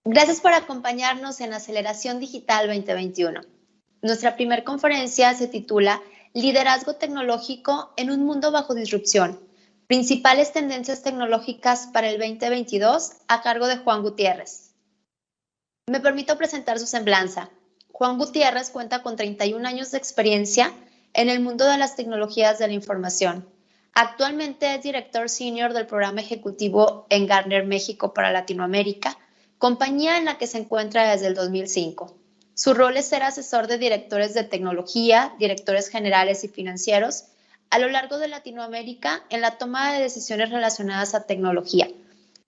Gracias por acompañarnos en Aceleración Digital 2021. Nuestra primera conferencia se titula Liderazgo tecnológico en un mundo bajo disrupción. Principales tendencias tecnológicas para el 2022 a cargo de Juan Gutiérrez. Me permito presentar su semblanza. Juan Gutiérrez cuenta con 31 años de experiencia en el mundo de las tecnologías de la información. Actualmente es director senior del programa ejecutivo en Gartner México para Latinoamérica, compañía en la que se encuentra desde el 2005. Su rol es ser asesor de directores de tecnología, directores generales y financieros a lo largo de Latinoamérica en la toma de decisiones relacionadas a tecnología,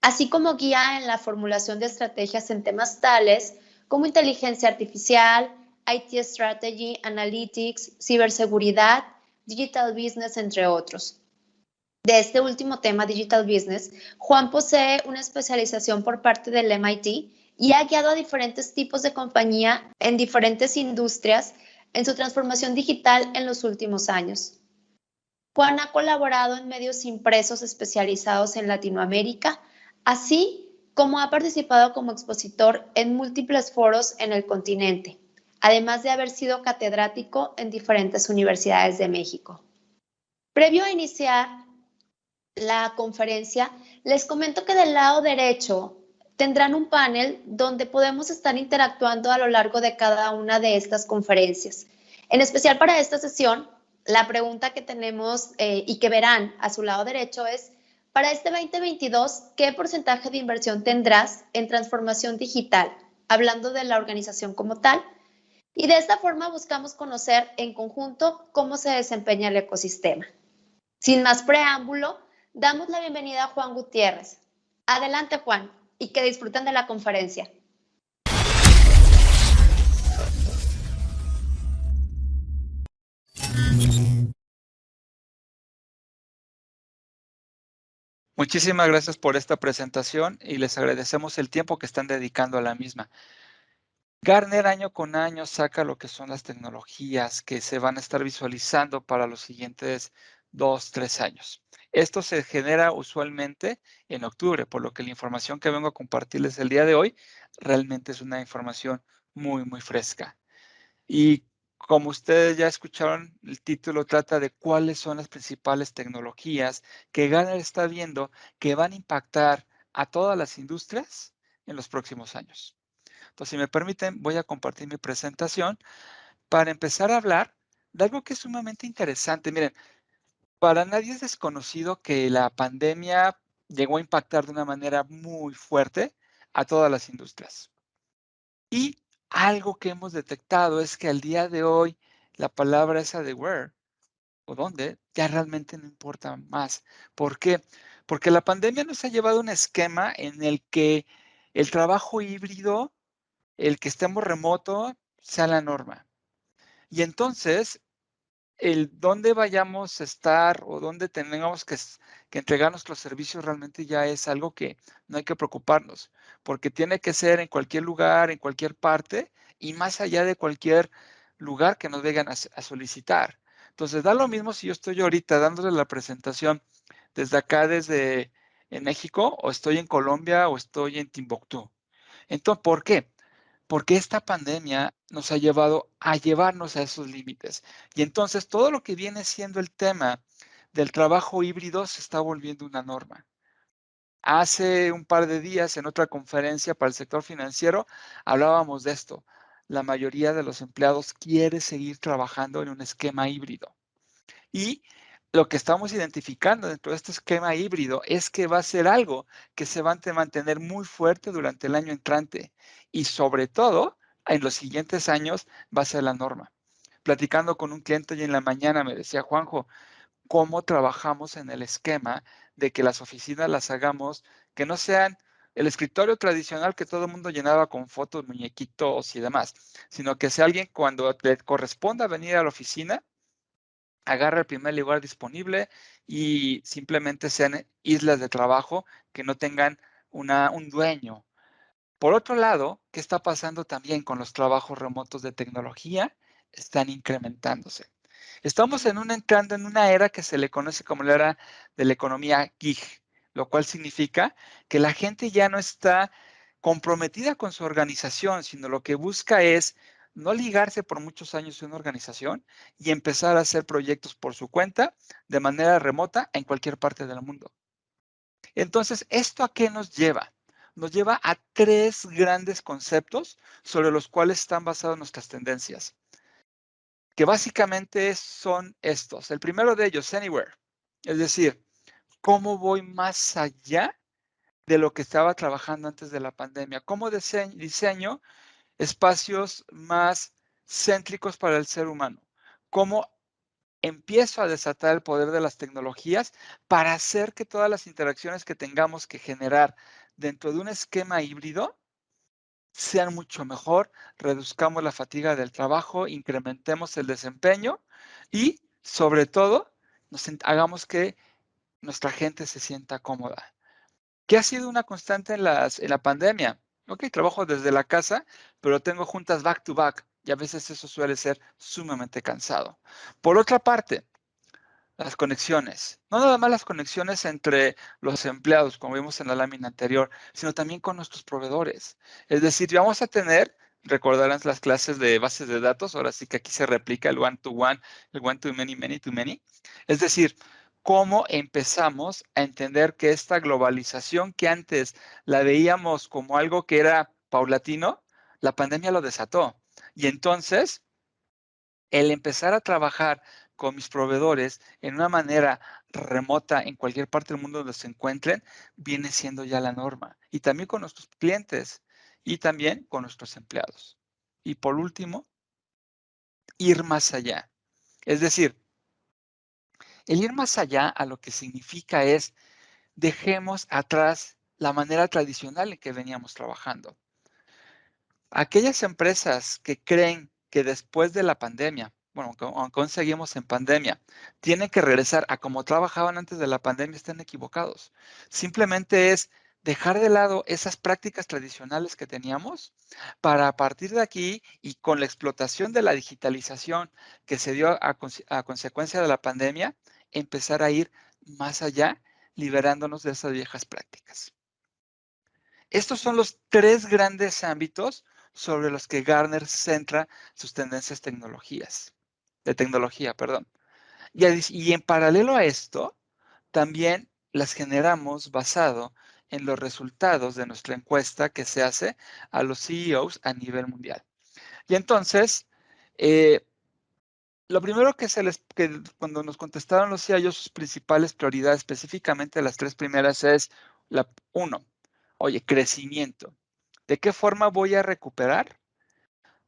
así como guía en la formulación de estrategias en temas tales como inteligencia artificial, IT Strategy, Analytics, ciberseguridad, Digital Business, entre otros. De este último tema, Digital Business, Juan posee una especialización por parte del MIT y ha guiado a diferentes tipos de compañía en diferentes industrias en su transformación digital en los últimos años. Juan ha colaborado en medios impresos especializados en Latinoamérica, así como ha participado como expositor en múltiples foros en el continente, además de haber sido catedrático en diferentes universidades de México. Previo a iniciar la conferencia, les comento que del lado derecho tendrán un panel donde podemos estar interactuando a lo largo de cada una de estas conferencias. En especial para esta sesión, la pregunta que tenemos y que verán a su lado derecho es, para este 2022, ¿qué porcentaje de inversión tendrás en transformación digital? Hablando de la organización como tal. Y de esta forma buscamos conocer en conjunto cómo se desempeña el ecosistema. Sin más preámbulo, damos la bienvenida a Juan Gutiérrez. Adelante, Juan, y que disfruten de la conferencia. Muchísimas gracias por esta presentación y les agradecemos el tiempo que están dedicando a la misma. Gartner año con año saca lo que son las tecnologías que se van a estar visualizando para los siguientes 2, 3 años. Esto se genera usualmente en octubre, por lo que la información que vengo a compartirles el día de hoy realmente es una información muy, muy fresca. Y como ustedes ya escucharon, el título trata de cuáles son las principales tecnologías que Gartner está viendo que van a impactar a todas las industrias en los próximos años. Entonces, si me permiten, voy a compartir mi presentación para empezar a hablar de algo que es sumamente interesante. Miren, para nadie es desconocido que la pandemia llegó a impactar de una manera muy fuerte a todas las industrias. Y algo que hemos detectado es que al día de hoy la palabra esa de where o dónde ya realmente no importa más. ¿Por qué? Porque la pandemia nos ha llevado a un esquema en el que el trabajo híbrido, el que estemos remoto, sea la norma. Y entonces, el dónde vayamos a estar o dónde tengamos que entregar nuestros servicios realmente ya es algo que no hay que preocuparnos, porque tiene que ser en cualquier lugar, en cualquier parte y más allá de cualquier lugar que nos vengan a solicitar. Entonces, da lo mismo si yo estoy ahorita dándole la presentación desde acá, desde en México, o estoy en Colombia o estoy en Timbuktu. Entonces, ¿por qué? Porque esta pandemia nos ha llevado a llevarnos a esos límites. Y entonces todo lo que viene siendo el tema del trabajo híbrido se está volviendo una norma. Hace un par de días en otra conferencia para el sector financiero hablábamos de esto. La mayoría de los empleados quiere seguir trabajando en un esquema híbrido. Y lo que estamos identificando dentro de este esquema híbrido es que va a ser algo que se va a mantener muy fuerte durante el año entrante y sobre todo en los siguientes años va a ser la norma. Platicando con un cliente hoy en la mañana me decía, Juanjo, ¿cómo trabajamos en el esquema de que las oficinas las hagamos que no sean el escritorio tradicional que todo el mundo llenaba con fotos, muñequitos y demás, sino que sea alguien cuando le corresponda venir a la oficina, agarra el primer lugar disponible y simplemente sean islas de trabajo que no tengan un dueño. Por otro lado, ¿qué está pasando también con los trabajos remotos de tecnología? Están incrementándose. Estamos entrando en una era que se le conoce como la era de la economía gig, lo cual significa que la gente ya no está comprometida con su organización, sino lo que busca es no ligarse por muchos años en una organización y empezar a hacer proyectos por su cuenta de manera remota en cualquier parte del mundo. Entonces, ¿esto a qué nos lleva? Nos lleva a 3 grandes conceptos sobre los cuales están basadas nuestras tendencias, que básicamente son estos. El primero de ellos, Anywhere, es decir, ¿cómo voy más allá de lo que estaba trabajando antes de la pandemia? ¿Cómo diseño espacios más céntricos para el ser humano? ¿Cómo empiezo a desatar el poder de las tecnologías para hacer que todas las interacciones que tengamos que generar dentro de un esquema híbrido sean mucho mejor, reduzcamos la fatiga del trabajo, incrementemos el desempeño y, sobre todo, hagamos que nuestra gente se sienta cómoda? ¿Qué ha sido una constante en la pandemia? Ok, trabajo desde la casa, pero tengo juntas back to back y a veces eso suele ser sumamente cansado. Por otra parte, las conexiones. No nada más las conexiones entre los empleados, como vimos en la lámina anterior, sino también con nuestros proveedores. Es decir, vamos a tener, recordarán las clases de bases de datos, ahora sí que aquí se replica el one-to-one, el one-to-many, many-to-many. Es decir, cómo empezamos a entender que esta globalización que antes la veíamos como algo que era paulatino, la pandemia lo desató. Y entonces, el empezar a trabajar con mis proveedores en una manera remota en cualquier parte del mundo donde se encuentren, viene siendo ya la norma. Y también con nuestros clientes y también con nuestros empleados. Y por último, ir más allá. Es decir, el ir más allá a lo que significa es dejemos atrás la manera tradicional en que veníamos trabajando. Aquellas empresas que creen que después de la pandemia, bueno, aunque aún seguimos en pandemia, tienen que regresar a como trabajaban antes de la pandemia, están equivocados. Simplemente es dejar de lado esas prácticas tradicionales que teníamos para a partir de aquí y con la explotación de la digitalización que se dio a consecuencia de la pandemia, empezar a ir más allá, liberándonos de esas viejas prácticas. Estos son los 3 grandes ámbitos sobre los que Gartner centra sus tendencias de tecnología, perdón. Y en paralelo a esto, también las generamos basado en los resultados de nuestra encuesta que se hace a los CEOs a nivel mundial. Y entonces, lo primero que cuando nos contestaron los CEOs, sus principales prioridades, específicamente las 3 primeras, es la 1, oye, crecimiento. ¿De qué forma voy a recuperar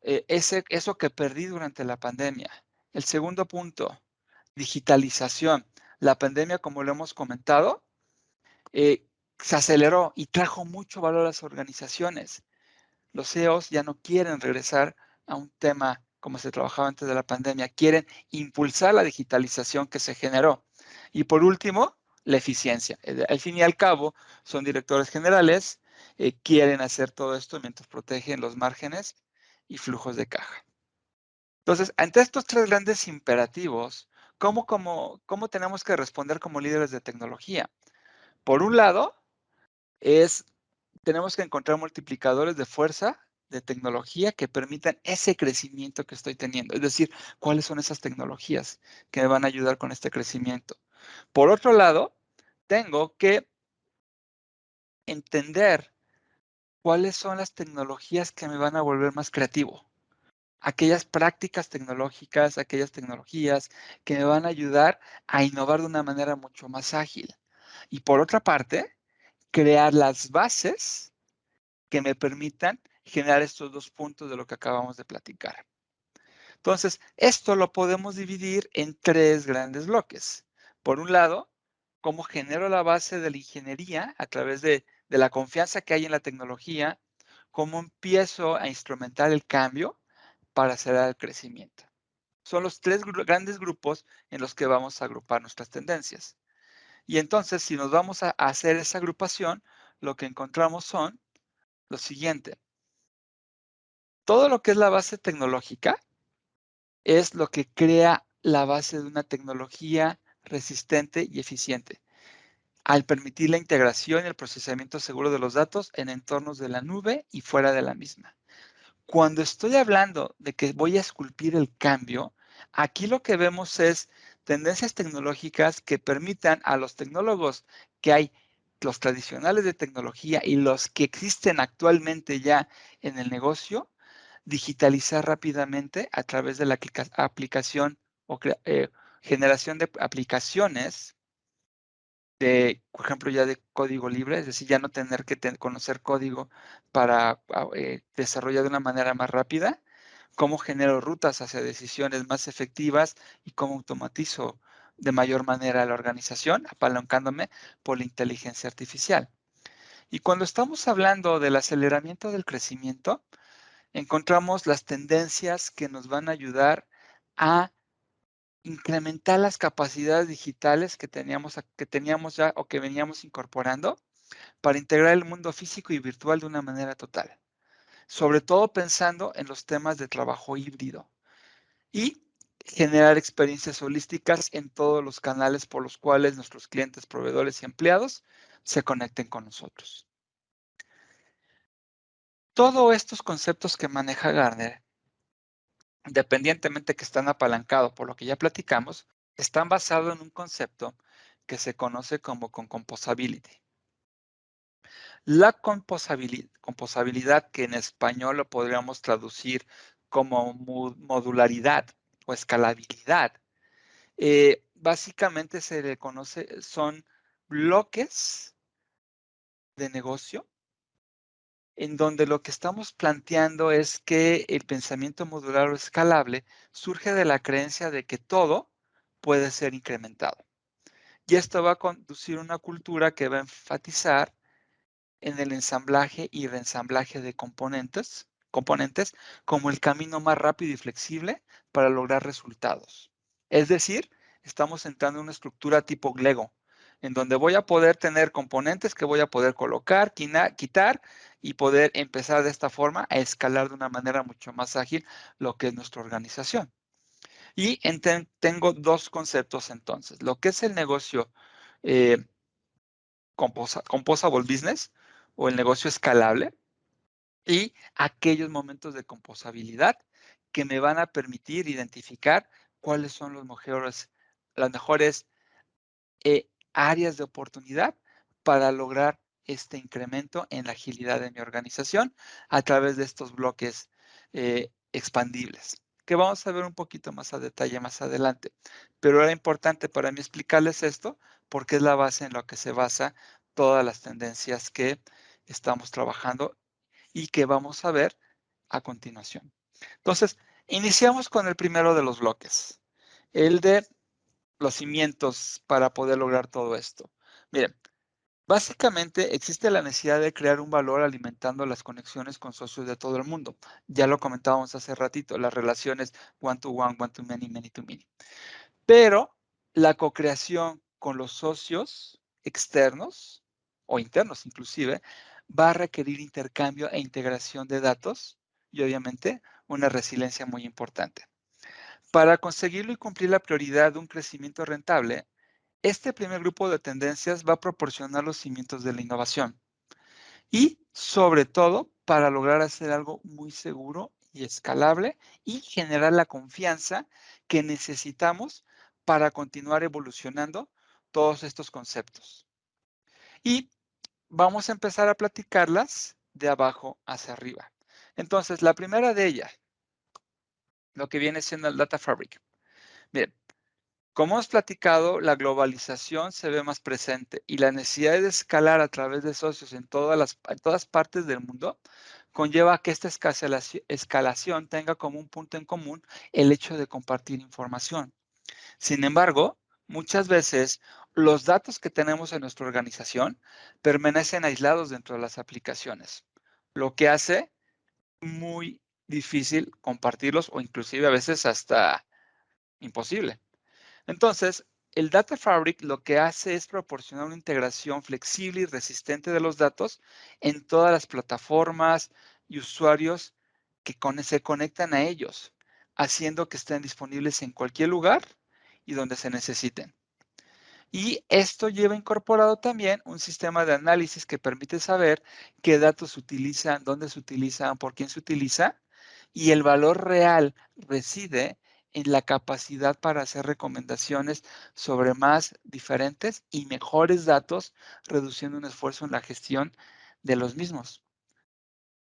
eso que perdí durante la pandemia? El segundo punto, digitalización. La pandemia, como lo hemos comentado, se aceleró y trajo mucho valor a las organizaciones. Los CEOs ya no quieren regresar a un tema como se trabajaba antes de la pandemia, quieren impulsar la digitalización que se generó. Y por último, la eficiencia. Al fin y al cabo, son directores generales, quieren hacer todo esto mientras protegen los márgenes y flujos de caja. Entonces, ante estos 3 grandes imperativos, ¿cómo tenemos que responder como líderes de tecnología? Por un lado, tenemos que encontrar multiplicadores de fuerza, de tecnología que permitan ese crecimiento que estoy teniendo. Es decir, ¿cuáles son esas tecnologías que me van a ayudar con este crecimiento? Por otro lado, tengo que entender cuáles son las tecnologías que me van a volver más creativo. Aquellas prácticas tecnológicas, aquellas tecnologías que me van a ayudar a innovar de una manera mucho más ágil. Y por otra parte, crear las bases que me permitan generar estos 2 puntos de lo que acabamos de platicar. Entonces, esto lo podemos dividir en 3 grandes bloques. Por un lado, cómo genero la base de la ingeniería a través de la confianza que hay en la tecnología, cómo empiezo a instrumentar el cambio para acelerar el crecimiento. Son los 3 grandes grupos en los que vamos a agrupar nuestras tendencias. Y entonces, si nos vamos a hacer esa agrupación, lo que encontramos son lo siguiente. Todo lo que es la base tecnológica es lo que crea la base de una tecnología resistente y eficiente. al permitir la integración y el procesamiento seguro de los datos en entornos de la nube y fuera de la misma. Cuando estoy hablando de que voy a esculpir el cambio, aquí lo que vemos es tendencias tecnológicas que permitan a los tecnólogos que hay, los tradicionales de tecnología y los que existen actualmente ya en el negocio, digitalizar rápidamente a través de la aplicación o generación de aplicaciones de, por ejemplo, ya de código libre, es decir, ya no tener que conocer código para desarrollar de una manera más rápida, cómo genero rutas hacia decisiones más efectivas y cómo automatizo de mayor manera la organización, apalancándome por la inteligencia artificial. Y cuando estamos hablando del aceleramiento del crecimiento, encontramos las tendencias que nos van a ayudar a incrementar las capacidades digitales que teníamos ya o que veníamos incorporando para integrar el mundo físico y virtual de una manera total, sobre todo pensando en los temas de trabajo híbrido y generar experiencias holísticas en todos los canales por los cuales nuestros clientes, proveedores y empleados se conecten con nosotros. Todos estos conceptos que maneja Gartner, independientemente que están apalancados por lo que ya platicamos, están basados en un concepto que se conoce como composability. La composabilidad, que en español lo podríamos traducir como modularidad o escalabilidad, básicamente se le conoce, son bloques de negocio en donde lo que estamos planteando es que el pensamiento modular o escalable surge de la creencia de que todo puede ser incrementado. Y esto va a conducir a una cultura que va a enfatizar en el ensamblaje y reensamblaje de componentes como el camino más rápido y flexible para lograr resultados. Es decir, estamos entrando en una estructura tipo Lego, en donde voy a poder tener componentes que voy a poder colocar, quitar y poder empezar de esta forma a escalar de una manera mucho más ágil lo que es nuestra organización. Y tengo dos conceptos entonces, lo que es el negocio composable business o el negocio escalable y aquellos momentos de composabilidad que me van a permitir identificar cuáles son las mejores áreas de oportunidad para lograr este incremento en la agilidad de mi organización a través de estos bloques expandibles, que vamos a ver un poquito más a detalle más adelante. Pero era importante para mí explicarles esto porque es la base en la que se basa todas las tendencias que estamos trabajando y que vamos a ver a continuación. Entonces, iniciamos con el primero de los bloques, el de los cimientos para poder lograr todo esto. Miren, básicamente existe la necesidad de crear un valor alimentando las conexiones con socios de todo el mundo. Ya lo comentábamos hace ratito, las relaciones one to many, many to many. Pero la co-creación con los socios externos o internos inclusive va a requerir intercambio e integración de datos y obviamente una resiliencia muy importante. Para conseguirlo y cumplir la prioridad de un crecimiento rentable, este primer grupo de tendencias va a proporcionar los cimientos de la innovación y, sobre todo, para lograr hacer algo muy seguro y escalable y generar la confianza que necesitamos para continuar evolucionando todos estos conceptos. Y vamos a empezar a platicarlas de abajo hacia arriba. Entonces, la primera de ellas, lo que viene siendo el Data Fabric. Bien, como hemos platicado, la globalización se ve más presente y la necesidad de escalar a través de socios en todas partes del mundo conlleva que esta escalación tenga como un punto en común el hecho de compartir información. Sin embargo, muchas veces los datos que tenemos en nuestra organización permanecen aislados dentro de las aplicaciones, lo que hace muy difícil compartirlos o inclusive a veces hasta imposible. Entonces, el Data Fabric lo que hace es proporcionar una integración flexible y resistente de los datos en todas las plataformas y usuarios que se conectan a ellos, haciendo que estén disponibles en cualquier lugar y donde se necesiten. Y esto lleva incorporado también un sistema de análisis que permite saber qué datos se utilizan, dónde se utilizan, por quién se utiliza, y el valor real reside en la capacidad para hacer recomendaciones sobre más diferentes y mejores datos, reduciendo un esfuerzo en la gestión de los mismos.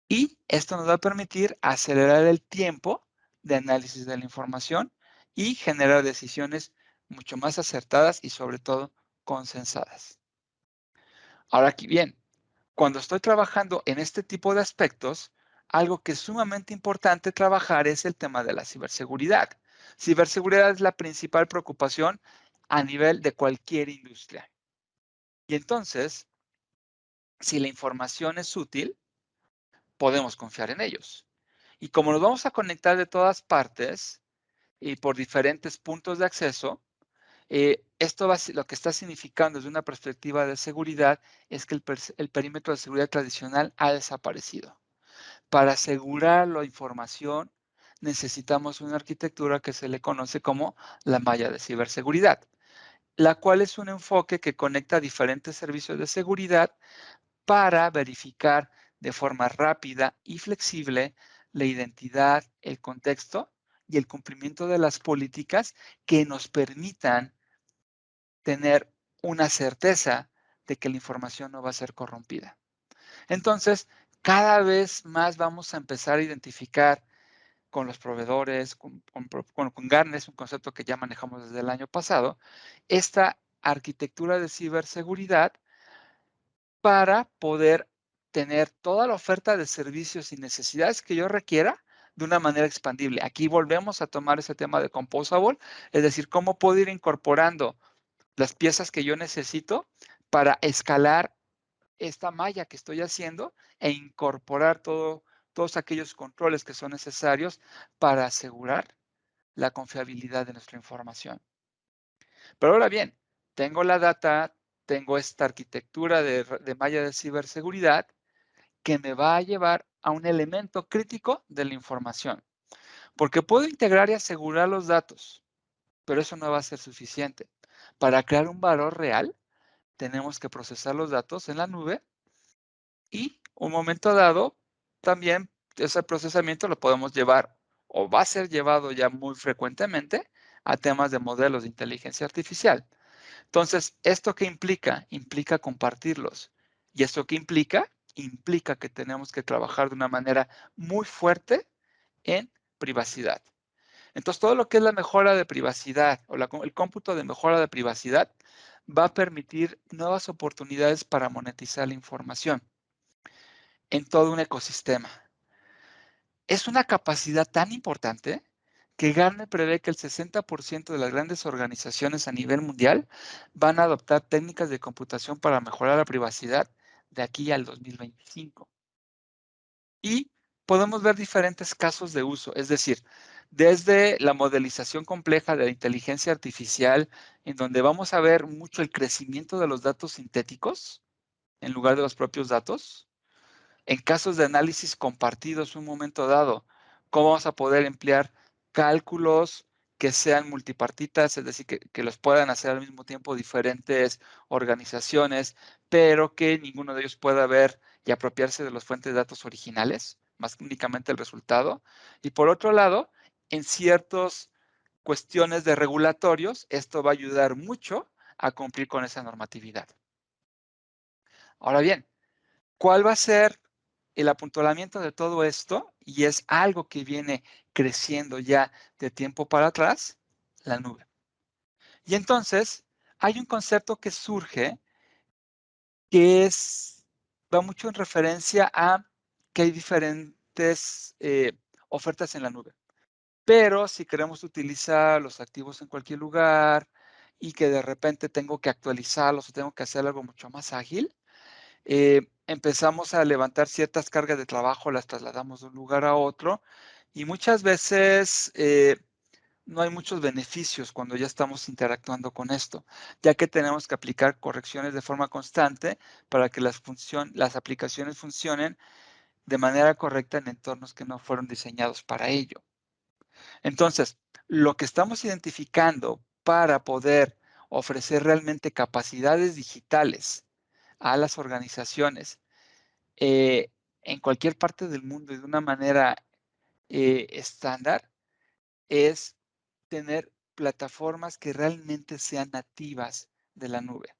Y esto nos va a permitir acelerar el tiempo de análisis de la información y generar decisiones mucho más acertadas y sobre todo consensadas. Ahora aquí bien, cuando estoy trabajando en este tipo de aspectos, algo que es sumamente importante trabajar es el tema de la ciberseguridad. Ciberseguridad es la principal preocupación a nivel de cualquier industria. Y entonces, si la información es útil, podemos confiar en ellos. Y como nos vamos a conectar de todas partes y por diferentes puntos de acceso, esto lo que está significando desde una perspectiva de seguridad es que el perímetro de seguridad tradicional ha desaparecido. Para asegurar la información, necesitamos una arquitectura que se le conoce como la malla de ciberseguridad, la cual es un enfoque que conecta diferentes servicios de seguridad para verificar de forma rápida y flexible la identidad, el contexto y el cumplimiento de las políticas que nos permitan tener una certeza de que la información no va a ser corrompida. Entonces, cada vez más vamos a empezar a identificar con los proveedores, con Gartner, es un concepto que ya manejamos desde el año pasado, esta arquitectura de ciberseguridad para poder tener toda la oferta de servicios y necesidades que yo requiera de una manera expandible. Aquí volvemos a tomar ese tema de composable, es decir, cómo puedo ir incorporando las piezas que yo necesito para escalar esta malla que estoy haciendo e incorporar todos aquellos controles que son necesarios para asegurar la confiabilidad de nuestra información. Pero ahora bien, tengo la data, tengo esta arquitectura de malla de ciberseguridad que me va a llevar a un elemento crítico de la información, porque puedo integrar y asegurar los datos, pero eso no va a ser suficiente. Para crear un valor real, tenemos que procesar los datos en la nube y un momento dado, también ese procesamiento lo podemos llevar o va a ser llevado ya muy frecuentemente a temas de modelos de inteligencia artificial. Entonces, ¿esto qué implica? Implica compartirlos. ¿Y esto qué implica? Implica que tenemos que trabajar de una manera muy fuerte en privacidad. Entonces, todo lo que es la mejora de privacidad o el cómputo de mejora de privacidad va a permitir nuevas oportunidades para monetizar la información en todo un ecosistema. Es una capacidad tan importante que Gartner prevé que el 60% de las grandes organizaciones a nivel mundial van a adoptar técnicas de computación para mejorar la privacidad de aquí al 2025. Y podemos ver diferentes casos de uso, es decir, desde la modelización compleja de la inteligencia artificial, en donde vamos a ver mucho el crecimiento de los datos sintéticos en lugar de los propios datos. En casos de análisis compartidos, un momento dado, ¿cómo vamos a poder emplear cálculos que sean multipartitas, es decir, que los puedan hacer al mismo tiempo diferentes organizaciones, pero que ninguno de ellos pueda ver y apropiarse de las fuentes de datos originales, más únicamente el resultado? Y por otro lado, en ciertas cuestiones de regulatorios, esto va a ayudar mucho a cumplir con esa normatividad. Ahora bien, ¿cuál va a ser el apuntalamiento de todo esto? Y es algo que viene creciendo ya de tiempo para atrás, la nube. Y entonces hay un concepto que surge que va mucho en referencia a que hay diferentes ofertas en la nube. Pero si queremos utilizar los activos en cualquier lugar y que de repente tengo que actualizarlos o tengo que hacer algo mucho más ágil, empezamos a levantar ciertas cargas de trabajo, las trasladamos de un lugar a otro y muchas veces no hay muchos beneficios cuando ya estamos interactuando con esto, ya que tenemos que aplicar correcciones de forma constante para que las aplicaciones funcionen de manera correcta en entornos que no fueron diseñados para ello. Entonces, lo que estamos identificando para poder ofrecer realmente capacidades digitales a las organizaciones en cualquier parte del mundo y de una manera estándar, es tener plataformas que realmente sean nativas de la nube.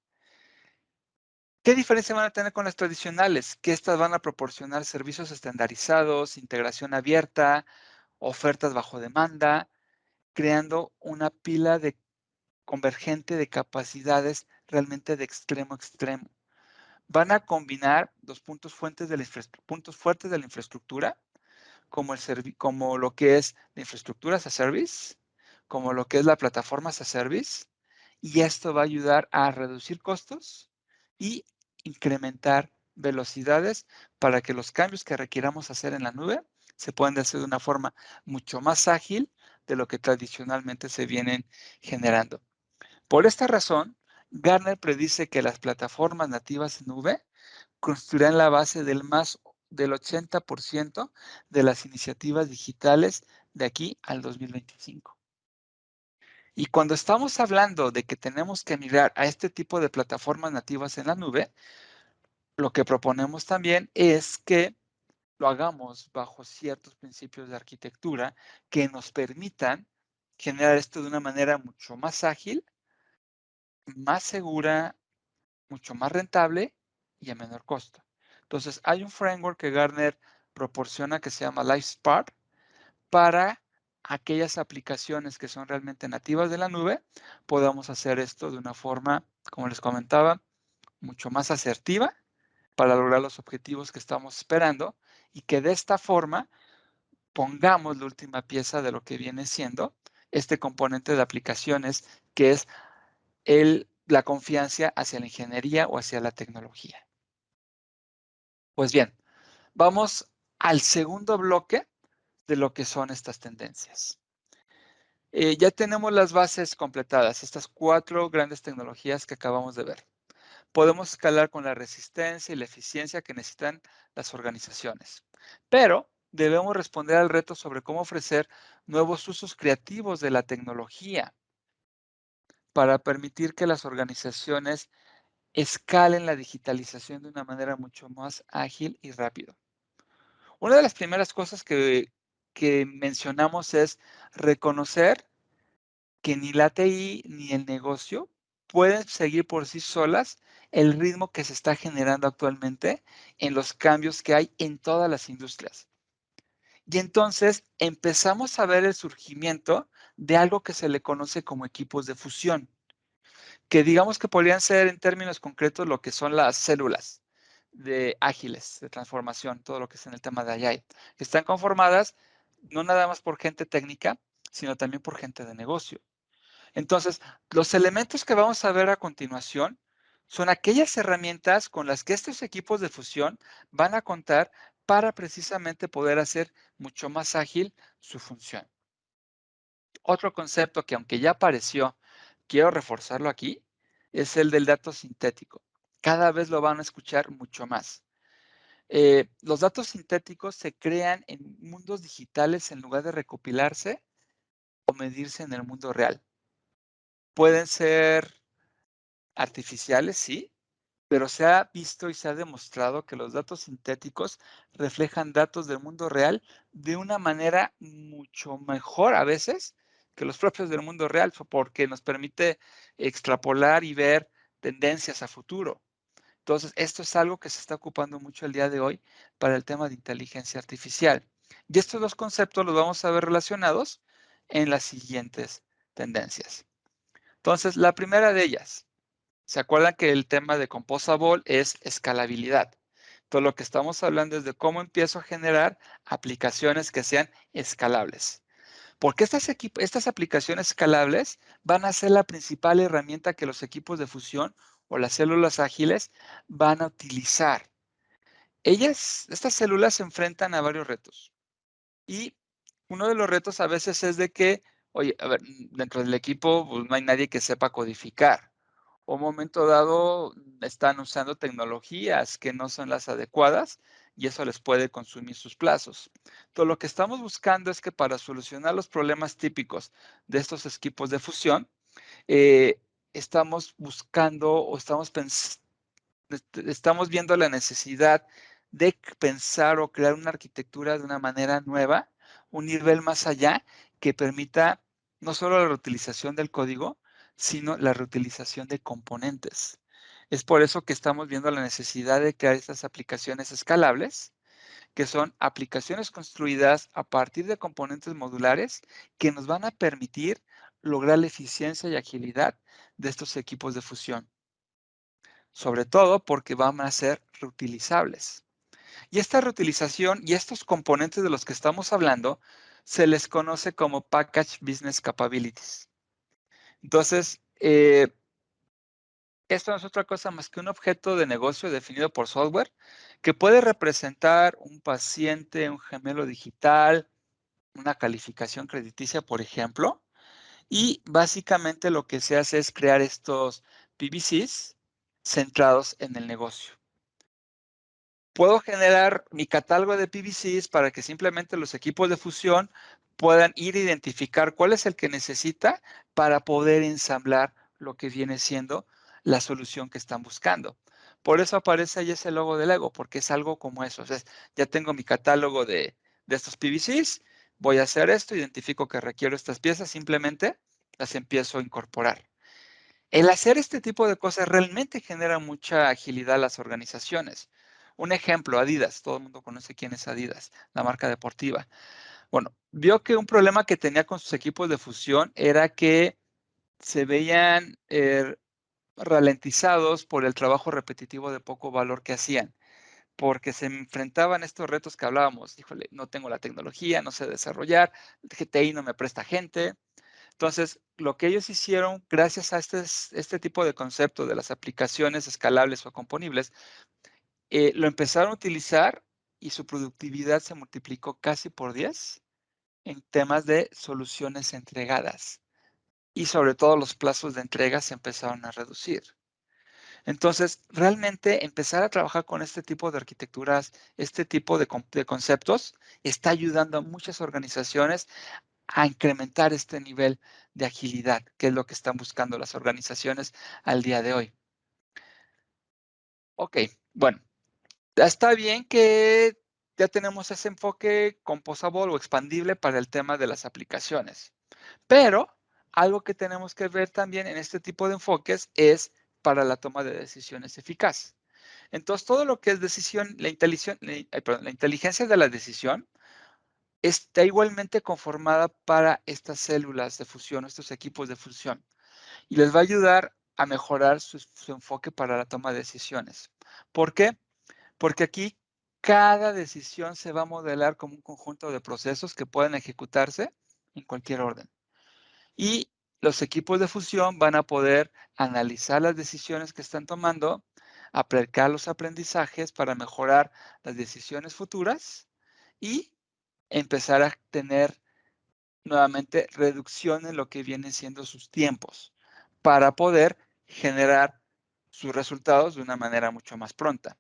¿Qué diferencia van a tener con las tradicionales? Que estas van a proporcionar servicios estandarizados, integración abierta, ofertas bajo demanda, creando una pila de convergente de capacidades realmente de extremo a extremo. Van a combinar los puntos fuertes de la infraestructura, como lo que es la infraestructura as a service, como lo que es la plataforma as a service, y esto va a ayudar a reducir costos y incrementar velocidades para que los cambios que requiramos hacer en la nube se puedan hacer de una forma mucho más ágil de lo que tradicionalmente se vienen generando. Por esta razón, Gartner predice que las plataformas nativas en nube construirán la base del 80% de las iniciativas digitales de aquí al 2025. Y cuando estamos hablando de que tenemos que migrar a este tipo de plataformas nativas en la nube, lo que proponemos también es que lo hagamos bajo ciertos principios de arquitectura que nos permitan generar esto de una manera mucho más ágil, más segura, mucho más rentable y a menor costo. Entonces, hay un framework que Gartner proporciona que se llama LifeSpark para aquellas aplicaciones que son realmente nativas de la nube, podamos hacer esto de una forma, como les comentaba, mucho más asertiva para lograr los objetivos que estamos esperando y que de esta forma pongamos la última pieza de lo que viene siendo este componente de aplicaciones que es la confianza hacia la ingeniería o hacia la tecnología. Pues bien, vamos al segundo bloque de lo que son estas tendencias. Ya tenemos las bases completadas, estas 4 grandes tecnologías que acabamos de ver. Podemos escalar con la resistencia y la eficiencia que necesitan las organizaciones, pero debemos responder al reto sobre cómo ofrecer nuevos usos creativos de la tecnología para permitir que las organizaciones escalen la digitalización de una manera mucho más ágil y rápido. Una de las primeras cosas que mencionamos es reconocer que ni la TI ni el negocio pueden seguir por sí solas el ritmo que se está generando actualmente en los cambios que hay en todas las industrias. Y entonces empezamos a ver el surgimiento de algo que se le conoce como equipos de fusión, que digamos que podrían ser en términos concretos lo que son las células de ágiles, de transformación, todo lo que es en el tema de Agile, que están conformadas no nada más por gente técnica, sino también por gente de negocio. Entonces, los elementos que vamos a ver a continuación son aquellas herramientas con las que estos equipos de fusión van a contar para precisamente poder hacer mucho más ágil su función. Otro concepto que aunque ya apareció, quiero reforzarlo aquí, es el del dato sintético. Cada vez lo van a escuchar mucho más. Los datos sintéticos se crean en mundos digitales en lugar de recopilarse o medirse en el mundo real. Pueden ser artificiales, sí, pero se ha visto y se ha demostrado que los datos sintéticos reflejan datos del mundo real de una manera mucho mejor a veces que los propios del mundo real, porque nos permite extrapolar y ver tendencias a futuro. Entonces, esto es algo que se está ocupando mucho el día de hoy para el tema de inteligencia artificial. Y estos dos conceptos los vamos a ver relacionados en las siguientes tendencias. Entonces, la primera de ellas, ¿se acuerdan que el tema de Composable es escalabilidad? Todo lo que estamos hablando es de cómo empiezo a generar aplicaciones que sean escalables. Porque estas aplicaciones escalables van a ser la principal herramienta que los equipos de fusión o las células ágiles van a utilizar. Estas células se enfrentan a varios retos. Y uno de los retos a veces es de que, oye, a ver, dentro del equipo pues, no hay nadie que sepa codificar. O un momento dado están usando tecnologías que no son las adecuadas y eso les puede consumir sus plazos. Entonces, lo que estamos buscando es que para solucionar los problemas típicos de estos equipos de fusión, estamos buscando o estamos viendo la necesidad de pensar o crear una arquitectura de una manera nueva, un nivel más allá que permita no solo la reutilización del código, sino la reutilización de componentes. Es por eso que estamos viendo la necesidad de crear estas aplicaciones escalables, que son aplicaciones construidas a partir de componentes modulares que nos van a permitir lograr la eficiencia y agilidad de estos equipos de fusión, sobre todo porque van a ser reutilizables. Y esta reutilización y estos componentes de los que estamos hablando se les conoce como Package Business Capabilities. Entonces, esto no es otra cosa más que un objeto de negocio definido por software que puede representar un paciente, un gemelo digital, una calificación crediticia, por ejemplo, y básicamente lo que se hace es crear estos PBCs centrados en el negocio. Puedo generar mi catálogo de PBCs para que simplemente los equipos de fusión puedan ir a identificar cuál es el que necesita para poder ensamblar lo que viene siendo la solución que están buscando. Por eso aparece ahí ese logo de Lego, porque es algo como eso. O sea, ya tengo mi catálogo de estos PBCs, voy a hacer esto, identifico que requiero estas piezas, simplemente las empiezo a incorporar. El hacer este tipo de cosas realmente genera mucha agilidad a las organizaciones. Un ejemplo, Adidas. Todo el mundo conoce quién es Adidas, la marca deportiva. Bueno, vio que un problema que tenía con sus equipos de fusión era que se veían ralentizados por el trabajo repetitivo de poco valor que hacían, porque se enfrentaban a estos retos que hablábamos. Híjole, no tengo la tecnología, no sé desarrollar, el GTI no me presta gente. Entonces, lo que ellos hicieron, gracias a este tipo de concepto de las aplicaciones escalables o componibles, lo empezaron a utilizar y su productividad se multiplicó casi por 10 en temas de soluciones entregadas. Y sobre todo los plazos de entrega se empezaron a reducir. Entonces, realmente empezar a trabajar con este tipo de arquitecturas, este tipo de conceptos, está ayudando a muchas organizaciones a incrementar este nivel de agilidad, que es lo que están buscando las organizaciones al día de hoy. Ok, bueno, está bien que ya tenemos ese enfoque composable o expandible para el tema de las aplicaciones, pero algo que tenemos que ver también en este tipo de enfoques es para la toma de decisiones eficaz. Entonces, todo lo que es decisión, la inteligencia de la decisión está igualmente conformada para estas células de fusión, estos equipos de fusión, y les va a ayudar a mejorar su enfoque para la toma de decisiones. ¿Por qué? Porque aquí cada decisión se va a modelar como un conjunto de procesos que pueden ejecutarse en cualquier orden. Y los equipos de fusión van a poder analizar las decisiones que están tomando, aplicar los aprendizajes para mejorar las decisiones futuras y empezar a tener nuevamente reducción en lo que vienen siendo sus tiempos para poder generar sus resultados de una manera mucho más pronta.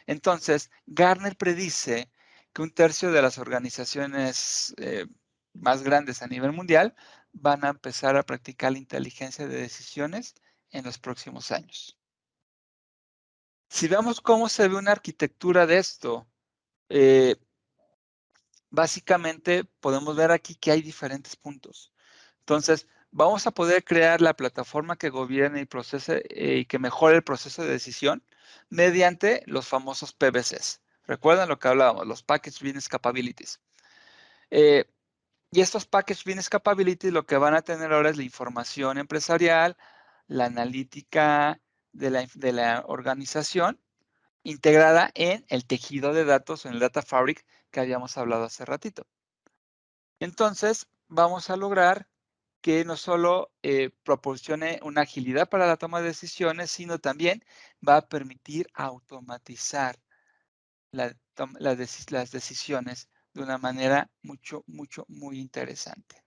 Entonces, Gartner predice que un tercio de las organizaciones más grandes a nivel mundial van a empezar a practicar la inteligencia de decisiones en los próximos años. Si vemos cómo se ve una arquitectura de esto, básicamente podemos ver aquí que hay diferentes puntos. Entonces, vamos a poder crear la plataforma que gobierne y procese y que mejore el proceso de decisión mediante los famosos PBCs. ¿Recuerdan lo que hablábamos? Los Package Business Capabilities. Y estos Package Business Capabilities lo que van a tener ahora es la información empresarial, la analítica de la organización integrada en el tejido de datos, en el Data Fabric que habíamos hablado hace ratito. Entonces, vamos a lograr que no solo proporcione una agilidad para la toma de decisiones, sino también va a permitir automatizar las decisiones de una manera muy interesante.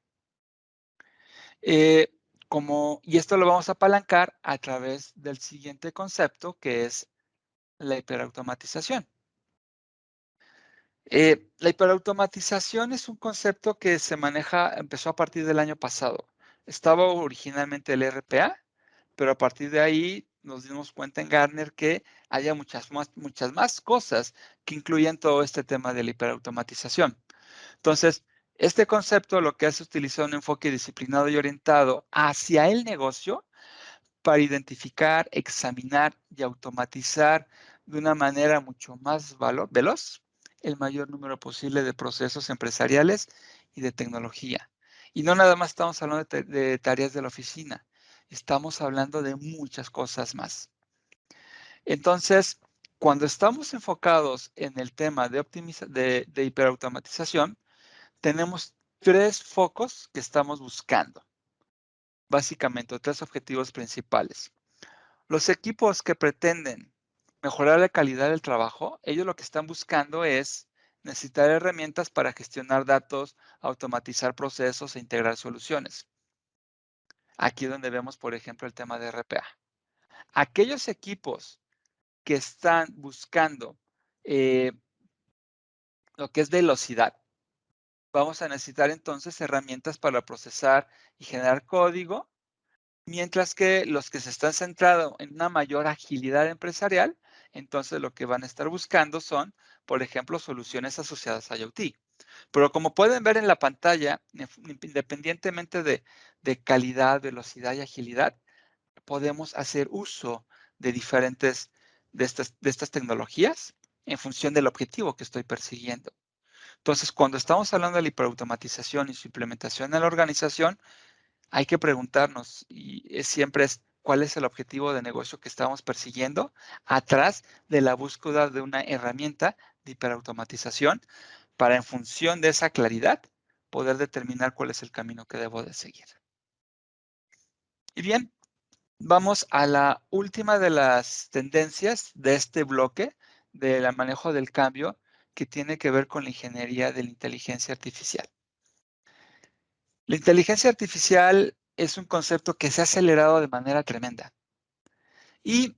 Y esto lo vamos a apalancar a través del siguiente concepto, que es la hiperautomatización. La hiperautomatización es un concepto que empezó a partir del año pasado. Estaba originalmente el RPA, pero a partir de ahí nos dimos cuenta en Gartner que haya muchas más cosas que incluyen todo este tema de la hiperautomatización. Entonces, este concepto lo que hace es utilizar un enfoque disciplinado y orientado hacia el negocio para identificar, examinar y automatizar de una manera mucho más veloz el mayor número posible de procesos empresariales y de tecnología. Y no nada más estamos hablando de tareas de la oficina, estamos hablando de muchas cosas más. Entonces, cuando estamos enfocados en el tema de hiperautomatización, tenemos 3 focos que estamos buscando. Básicamente, 3 objetivos principales. Los equipos que pretenden mejorar la calidad del trabajo, ellos lo que están buscando es necesitar herramientas para gestionar datos, automatizar procesos e integrar soluciones. Aquí donde vemos, por ejemplo, el tema de RPA. Aquellos equipos que están buscando lo que es velocidad, vamos a necesitar entonces herramientas para procesar y generar código, mientras que los que se están centrando en una mayor agilidad empresarial, entonces lo que van a estar buscando son, por ejemplo, soluciones asociadas a IoT. Pero como pueden ver en la pantalla, independientemente de calidad, velocidad y agilidad, podemos hacer uso de diferentes de estas tecnologías en función del objetivo que estoy persiguiendo. Entonces, cuando estamos hablando de la hiperautomatización y su implementación en la organización, hay que preguntarnos, y siempre es, ¿cuál es el objetivo de negocio que estamos persiguiendo atrás de la búsqueda de una herramienta de hiperautomatización para, en función de esa claridad, poder determinar cuál es el camino que debo de seguir? Y bien, vamos a la última de las tendencias de este bloque del manejo del cambio, que tiene que ver con la ingeniería de la inteligencia artificial. La inteligencia artificial es un concepto que se ha acelerado de manera tremenda. Y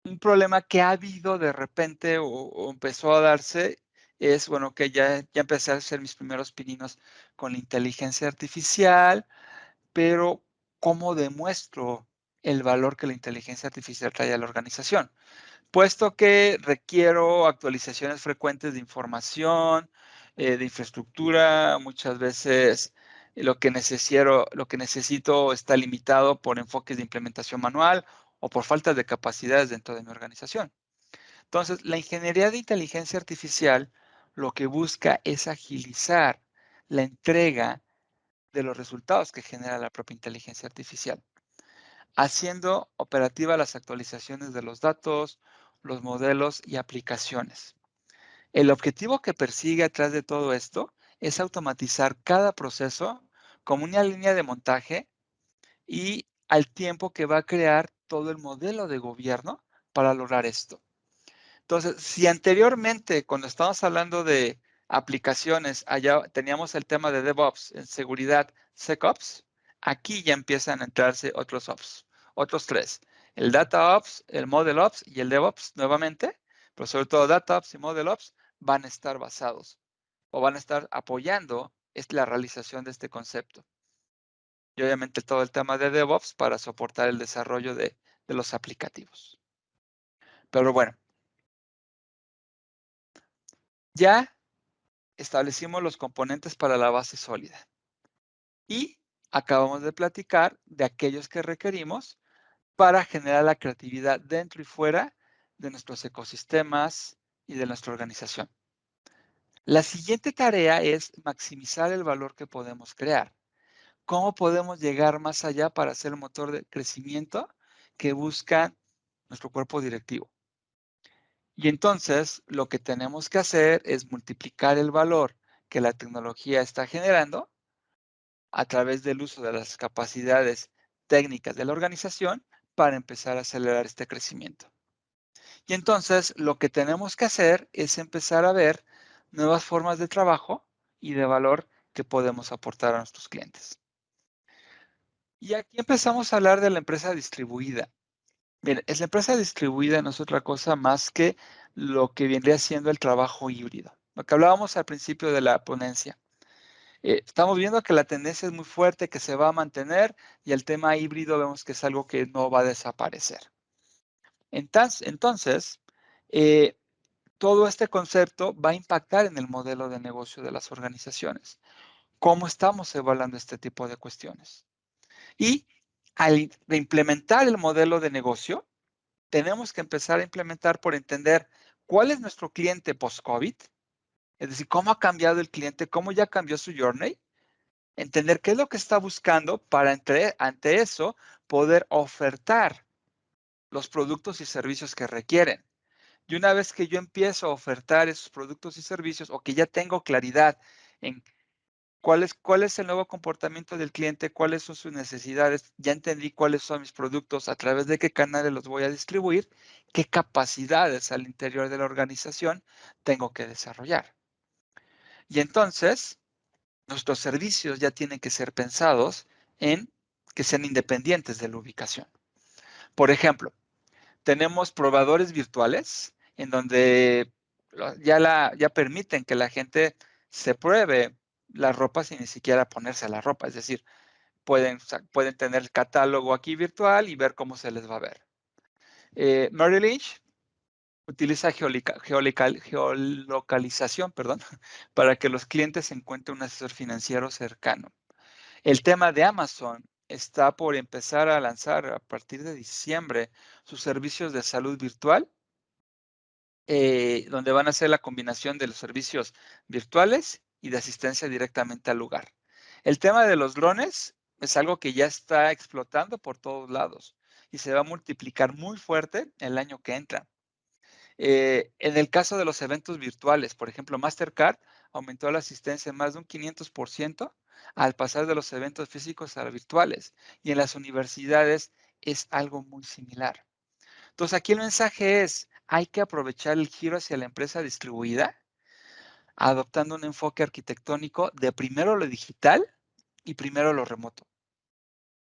un problema que ha habido de repente o empezó a darse es, bueno, que ya empecé a hacer mis primeros pininos con la inteligencia artificial, pero ¿cómo demuestro el valor que la inteligencia artificial trae a la organización? Puesto que requiero actualizaciones frecuentes de información, de infraestructura, muchas veces lo que necesito está limitado por enfoques de implementación manual o por falta de capacidades dentro de mi organización. Entonces, la ingeniería de inteligencia artificial lo que busca es agilizar la entrega de los resultados que genera la propia inteligencia artificial, haciendo operativas las actualizaciones de los datos, los modelos y aplicaciones. El objetivo que persigue atrás de todo esto es automatizar cada proceso como una línea de montaje y al tiempo que va a crear todo el modelo de gobierno para lograr esto. Entonces, si anteriormente, cuando estábamos hablando de aplicaciones, allá teníamos el tema de DevOps, en seguridad, SecOps, aquí ya empiezan a entrarse otros Ops, otros 3. El DataOps, el ModelOps y el DevOps nuevamente, pero sobre todo DataOps y ModelOps van a estar basados o van a estar apoyando la realización de este concepto. Y obviamente todo el tema de DevOps para soportar el desarrollo de los aplicativos. Pero bueno, ya establecimos los componentes para la base sólida y acabamos de platicar de aquellos que requerimos para generar la creatividad dentro y fuera de nuestros ecosistemas y de nuestra organización. La siguiente tarea es maximizar el valor que podemos crear. ¿Cómo podemos llegar más allá para ser el motor de crecimiento que busca nuestro cuerpo directivo? Y entonces lo que tenemos que hacer es multiplicar el valor que la tecnología está generando a través del uso de las capacidades técnicas de la organización para empezar a acelerar este crecimiento. Y entonces lo que tenemos que hacer es empezar a ver nuevas formas de trabajo y de valor que podemos aportar a nuestros clientes. Y aquí empezamos a hablar de la empresa distribuida. Miren, la empresa distribuida no es otra cosa más que lo que vendría siendo el trabajo híbrido, lo que hablábamos al principio de la ponencia. Estamos viendo que la tendencia es muy fuerte, que se va a mantener, y el tema híbrido vemos que es algo que no va a desaparecer. Entonces, todo este concepto va a impactar en el modelo de negocio de las organizaciones. ¿Cómo estamos evaluando este tipo de cuestiones? Y al implementar el modelo de negocio, tenemos que empezar a implementar por entender cuál es nuestro cliente post-COVID, es decir, cómo ha cambiado el cliente, cómo ya cambió su journey, entender qué es lo que está buscando para ante eso poder ofertar los productos y servicios que requieren. Y una vez que yo empiezo a ofertar esos productos y servicios, o que ya tengo claridad en cuál es el nuevo comportamiento del cliente, cuáles son sus necesidades, ya entendí cuáles son mis productos, a través de qué canales los voy a distribuir, qué capacidades al interior de la organización tengo que desarrollar. Y entonces, nuestros servicios ya tienen que ser pensados en que sean independientes de la ubicación. Por ejemplo, tenemos probadores virtuales en donde ya permiten que la gente se pruebe la ropa sin ni siquiera ponerse la ropa. Es decir, pueden tener el catálogo aquí virtual y ver cómo se les va a ver. Merrill Lynch utiliza geolocalización, para que los clientes encuentren un asesor financiero cercano. El tema de Amazon está por empezar a lanzar a partir de diciembre sus servicios de salud virtual, donde van a hacer la combinación de los servicios virtuales y de asistencia directamente al lugar. El tema de los drones es algo que ya está explotando por todos lados y se va a multiplicar muy fuerte el año que entra. En el caso de los eventos virtuales, por ejemplo, Mastercard aumentó la asistencia en más de un 500% al pasar de los eventos físicos a virtuales, y en las universidades es algo muy similar. Entonces, aquí el mensaje es, hay que aprovechar el giro hacia la empresa distribuida, adoptando un enfoque arquitectónico de primero lo digital y primero lo remoto.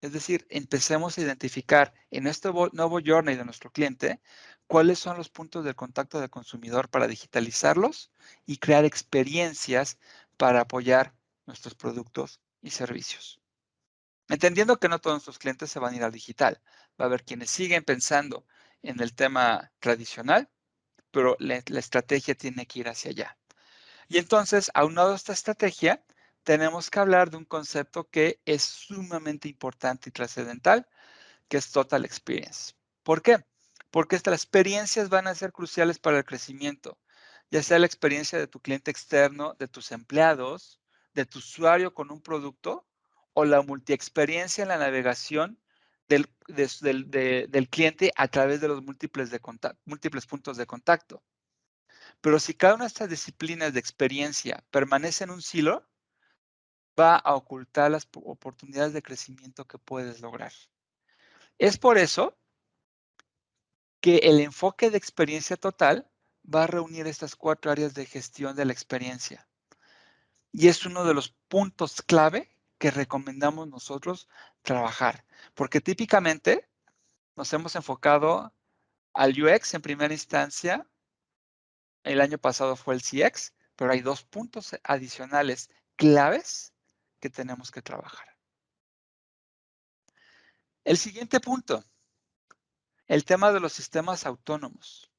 Es decir, empecemos a identificar en este nuevo journey de nuestro cliente cuáles son los puntos de contacto del consumidor para digitalizarlos y crear experiencias para apoyar nuestros productos y servicios. Entendiendo que no todos nuestros clientes se van a ir al digital. Va a haber quienes siguen pensando en el tema tradicional, pero la estrategia tiene que ir hacia allá. Y entonces, aunado a esta estrategia, tenemos que hablar de un concepto que es sumamente importante y trascendental, que es Total Experience. ¿Por qué? Porque estas experiencias van a ser cruciales para el crecimiento, ya sea la experiencia de tu cliente externo, de tus empleados, de tu usuario con un producto, o la multiexperiencia en la navegación del cliente a través de los múltiples puntos de contacto. Pero si cada una de estas disciplinas de experiencia permanece en un silo, va a ocultar las oportunidades de crecimiento que puedes lograr. Es por eso que el enfoque de experiencia total va a reunir estas 4 áreas de gestión de la experiencia. Y es uno de los puntos clave que recomendamos nosotros trabajar, porque típicamente nos hemos enfocado al UX en primera instancia. El año pasado fue el CX, pero hay 2 puntos adicionales claves que tenemos que trabajar. El siguiente punto, el tema de los sistemas autónomos.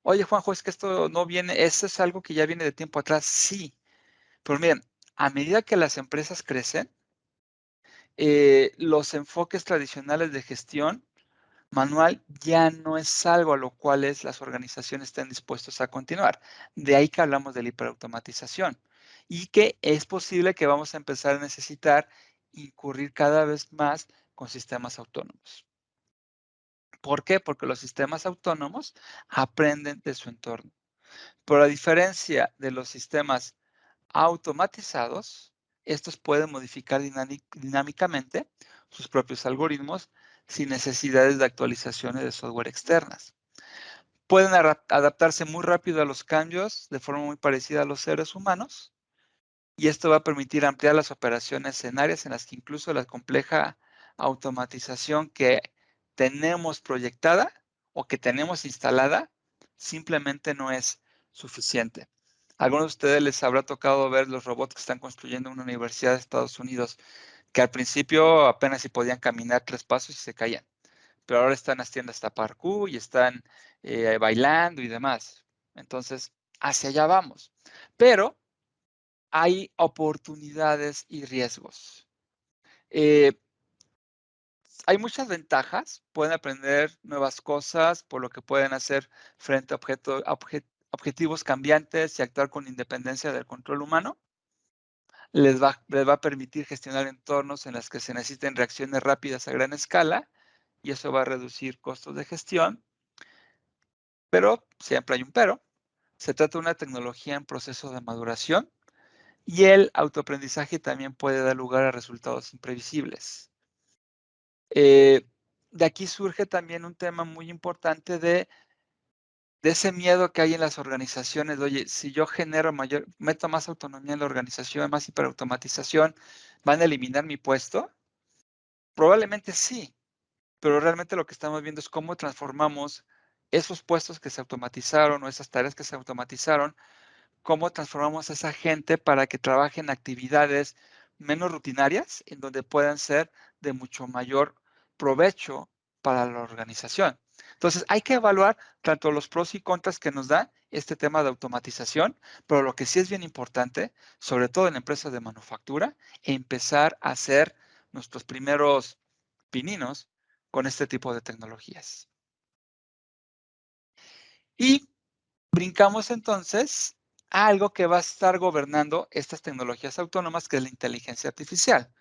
Oye, Juanjo, es que esto no viene, eso es algo que ya viene de tiempo atrás. Sí, pero miren, a medida que las empresas crecen, los enfoques tradicionales de gestión manual ya no es algo a lo cual las organizaciones estén dispuestas a continuar. De ahí que hablamos de la hiperautomatización y que es posible que vamos a empezar a necesitar incurrir cada vez más con sistemas autónomos. ¿Por qué? Porque los sistemas autónomos aprenden de su entorno. Pero a diferencia de los sistemas automatizados, estos pueden modificar dinámicamente sus propios algoritmos sin necesidades de actualizaciones de software externas. Pueden adaptarse muy rápido a los cambios de forma muy parecida a los seres humanos, y esto va a permitir ampliar las operaciones en áreas en las que incluso la compleja automatización que tenemos proyectada o que tenemos instalada simplemente no es suficiente. Algunos de ustedes les habrá tocado ver los robots que están construyendo en una universidad de Estados Unidos, que al principio apenas si podían caminar 3 pasos y se caían, pero ahora están haciendo hasta parkour y están bailando y demás. Entonces, hacia allá vamos. Pero hay oportunidades y riesgos. Hay muchas ventajas, pueden aprender nuevas cosas, por lo que pueden hacer frente a objetivos cambiantes y actuar con independencia del control humano. Les va a permitir gestionar entornos en los que se necesiten reacciones rápidas a gran escala y eso va a reducir costos de gestión. Pero, siempre hay un pero, se trata de una tecnología en proceso de maduración y el autoaprendizaje también puede dar lugar a resultados imprevisibles. De aquí surge también un tema muy importante de ese miedo que hay en las organizaciones de, oye, si yo meto más autonomía en la organización, más hiperautomatización, ¿van a eliminar mi puesto? Probablemente sí, pero realmente lo que estamos viendo es cómo transformamos esos puestos que se automatizaron o esas tareas que se automatizaron, cómo transformamos a esa gente para que trabaje en actividades menos rutinarias, en donde puedan ser de mucho mayor provecho para la organización. Entonces, hay que evaluar tanto los pros y contras que nos da este tema de automatización, pero lo que sí es bien importante, sobre todo en empresas de manufactura, empezar a hacer nuestros primeros pininos con este tipo de tecnologías. Y brincamos entonces a algo que va a estar gobernando estas tecnologías autónomas, que es la inteligencia artificial.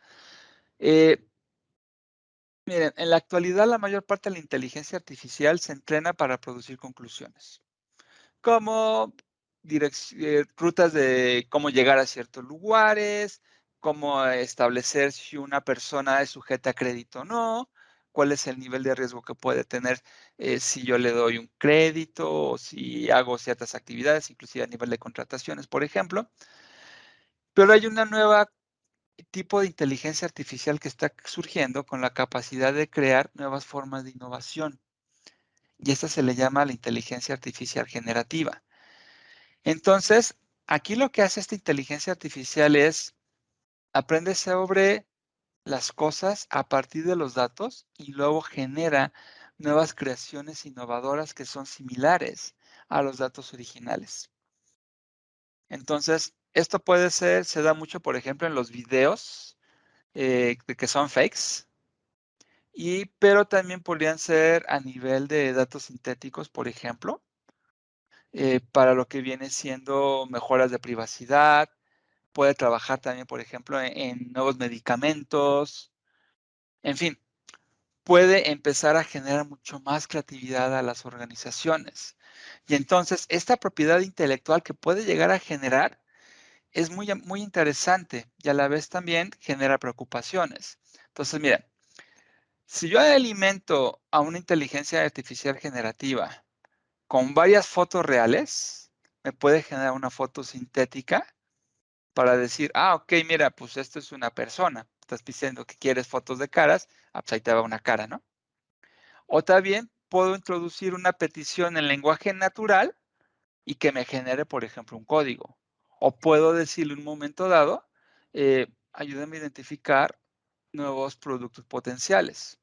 Miren, en la actualidad la mayor parte de la inteligencia artificial se entrena para producir conclusiones, como rutas de cómo llegar a ciertos lugares, cómo establecer si una persona es sujeta a crédito o no, cuál es el nivel de riesgo que puede tener si yo le doy un crédito o si hago ciertas actividades, inclusive a nivel de contrataciones, por ejemplo. Pero hay una nueva tipo de inteligencia artificial que está surgiendo con la capacidad de crear nuevas formas de innovación. Y esta se le llama la inteligencia artificial generativa. Entonces, aquí lo que hace esta inteligencia artificial es aprende sobre las cosas a partir de los datos y luego genera nuevas creaciones innovadoras que son similares a los datos originales. Entonces, esto se da mucho, por ejemplo, en los videos que son fakes, pero también podrían ser a nivel de datos sintéticos, por ejemplo, para lo que viene siendo mejoras de privacidad. Puede trabajar también, por ejemplo, en nuevos medicamentos. En fin, puede empezar a generar mucho más creatividad a las organizaciones. Y entonces, esta propiedad intelectual que puede llegar a generar es muy, muy interesante y a la vez también genera preocupaciones. Entonces, miren, si yo alimento a una inteligencia artificial generativa con varias fotos reales, me puede generar una foto sintética para decir, ok, mira, pues esto es una persona. Estás diciendo que quieres fotos de caras, pues ahí te va una cara, ¿no? O también puedo introducir una petición en lenguaje natural y que me genere, por ejemplo, un código. O puedo decirle en un momento dado, ayúdame a identificar nuevos productos potenciales.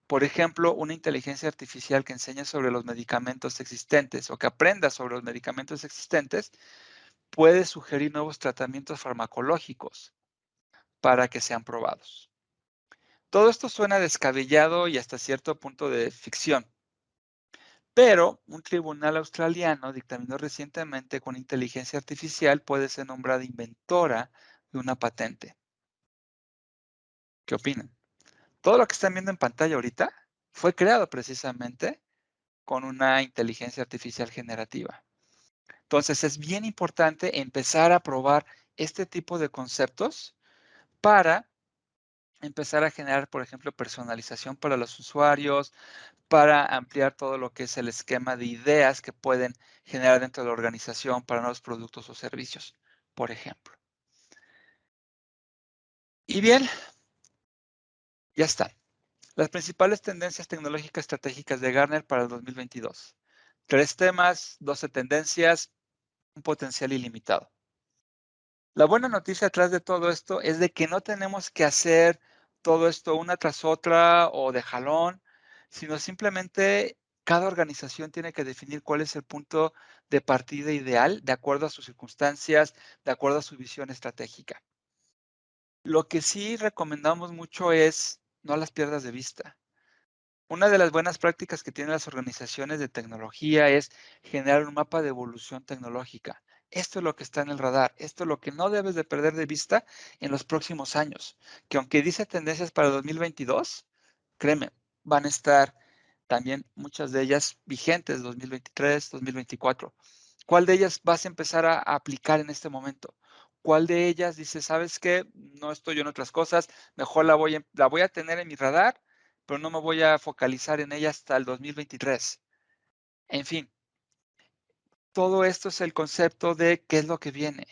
Por ejemplo, una inteligencia artificial que enseñe sobre los medicamentos existentes o que aprenda sobre los medicamentos existentes puede sugerir nuevos tratamientos farmacológicos para que sean probados. Todo esto suena descabellado y hasta cierto punto de ficción, pero un tribunal australiano dictaminó recientemente que una inteligencia artificial puede ser nombrada inventora de una patente. ¿Qué opinan? Todo lo que están viendo en pantalla ahorita fue creado precisamente con una inteligencia artificial generativa. Entonces, es bien importante empezar a probar este tipo de conceptos para empezar a generar, por ejemplo, personalización para los usuarios, para ampliar todo lo que es el esquema de ideas que pueden generar dentro de la organización para nuevos productos o servicios, por ejemplo. Y bien, ya está. Las principales tendencias tecnológicas estratégicas de Gartner para el 2022. 3 temas, 12 tendencias. un potencial ilimitado. La buena noticia atrás de todo esto es de que no tenemos que hacer todo esto una tras otra o de jalón, sino simplemente cada organización tiene que definir cuál es el punto de partida ideal de acuerdo a sus circunstancias, de acuerdo a su visión estratégica. Lo que sí recomendamos mucho es no las pierdas de vista. Una de las buenas prácticas que tienen las organizaciones de tecnología es generar un mapa de evolución tecnológica. Esto es lo que está en el radar, esto es lo que no debes de perder de vista en los próximos años, que aunque dice tendencias para 2022, créeme, van a estar también muchas de ellas vigentes 2023, 2024. ¿Cuál de ellas vas a empezar a aplicar en este momento? ¿Cuál de ellas dices, sabes qué? No estoy en otras cosas, mejor la voy a tener en mi radar, pero no me voy a focalizar en ella hasta el 2023. En fin, todo esto es el concepto de qué es lo que viene.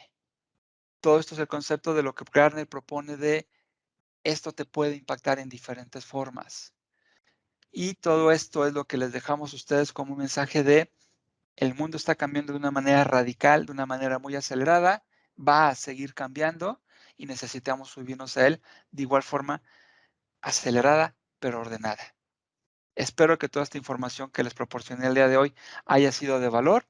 Todo esto es el concepto de lo que Gartner propone de esto te puede impactar en diferentes formas. Y todo esto es lo que les dejamos a ustedes como un mensaje de el mundo está cambiando de una manera radical, de una manera muy acelerada, va a seguir cambiando y necesitamos subirnos a él de igual forma acelerada pero ordenada. Espero que toda esta información que les proporcioné el día de hoy haya sido de valor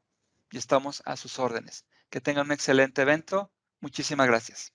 y estamos a sus órdenes. Que tengan un excelente evento. Muchísimas gracias.